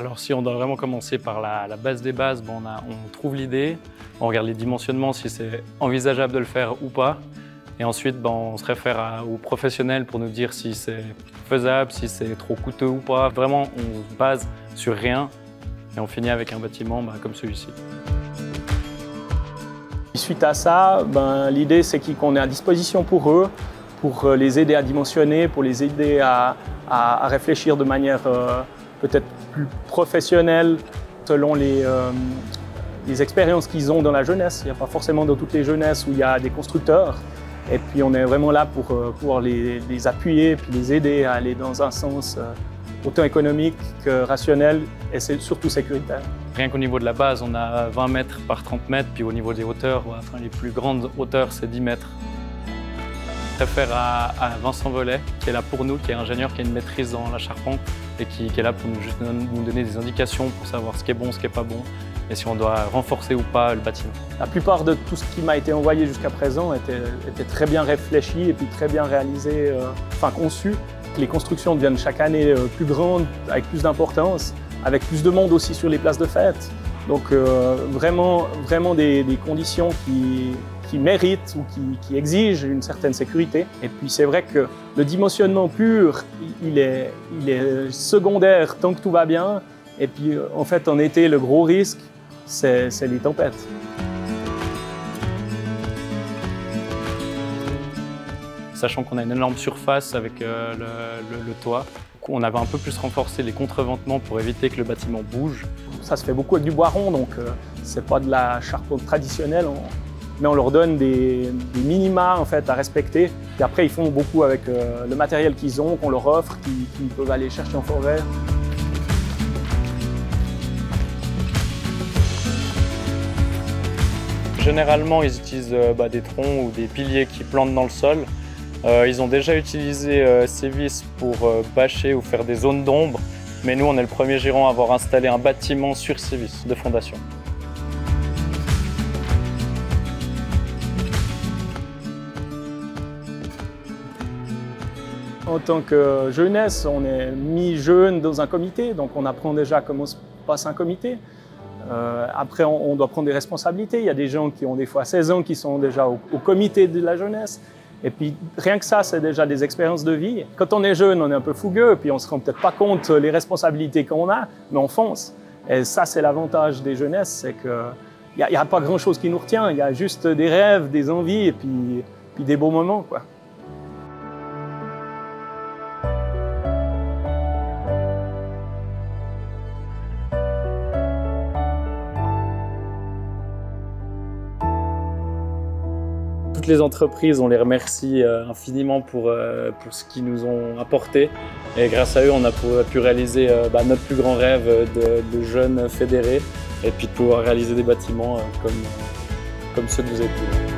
Alors si on doit vraiment commencer par la base des bases, on trouve l'idée, on regarde les dimensionnements, si c'est envisageable de le faire ou pas. Et ensuite, on se réfère aux professionnels pour nous dire si c'est faisable, si c'est trop coûteux ou pas. Vraiment, on se base sur rien et on finit avec un bâtiment comme celui-ci. Suite à ça, l'idée c'est qu'on est à disposition pour eux, pour les aider à dimensionner, pour les aider à réfléchir de manière peut-être plus professionnelle selon les expériences qu'ils ont dans la jeunesse. Il n'y a pas forcément dans toutes les jeunesses où il y a des constructeurs. Et puis on est vraiment là pour pouvoir les appuyer et puis les aider à aller dans un sens autant économique que rationnel et c'est surtout sécuritaire. Rien qu'au niveau de la base, on a 20 mètres par 30 mètres, puis au niveau des hauteurs, les plus grandes hauteurs, c'est 10 mètres. Je préfère à Vincent Vollet, qui est là pour nous, qui est ingénieur, qui a une maîtrise dans la charpente et qui est là pour nous donner des indications pour savoir ce qui est bon, ce qui n'est pas bon et si on doit renforcer ou pas le bâtiment. La plupart de tout ce qui m'a été envoyé jusqu'à présent était très bien réfléchi et puis très bien réalisé, conçu. Les constructions deviennent chaque année plus grandes, avec plus d'importance, avec plus de monde aussi sur les places de fête. Donc vraiment des conditions qui méritent ou qui exigent une certaine sécurité. Et puis c'est vrai que le dimensionnement pur, il est secondaire tant que tout va bien. Et puis en fait en été, le gros risque, c'est les tempêtes. Sachant qu'on a une énorme surface avec le toit, on avait un peu plus renforcé les contreventements pour éviter que le bâtiment bouge. Ça se fait beaucoup avec du bois rond, donc c'est pas de la charpente traditionnelle, mais on leur donne des minima en fait, à respecter. Et après, ils font beaucoup avec le matériel qu'ils ont, qu'on leur offre, qu'ils peuvent aller chercher en forêt. Généralement, ils utilisent des troncs ou des piliers qui plantent dans le sol. Ils ont déjà utilisé ces vis pour bâcher ou faire des zones d'ombre, mais nous, on est le premier gérant à avoir installé un bâtiment sur ces vis de fondation. En tant que jeunesse, on est mis jeune dans un comité, donc on apprend déjà comment se passe un comité. Après, on doit prendre des responsabilités. Il y a des gens qui ont des fois 16 ans qui sont déjà au comité de la jeunesse. Et puis, rien que ça, c'est déjà des expériences de vie. Quand on est jeune, on est un peu fougueux, puis on ne se rend peut-être pas compte les responsabilités qu'on a, mais on fonce. Et ça, c'est l'avantage des jeunesses, c'est qu'il n'y a pas grand-chose qui nous retient. Il y a juste des rêves, des envies, et puis des beaux moments, quoi. Toutes les entreprises, on les remercie infiniment pour ce qu'ils nous ont apporté. Et grâce à eux, on a pu réaliser notre plus grand rêve de jeunes fédérés et puis de pouvoir réaliser des bâtiments comme ceux de vos époux.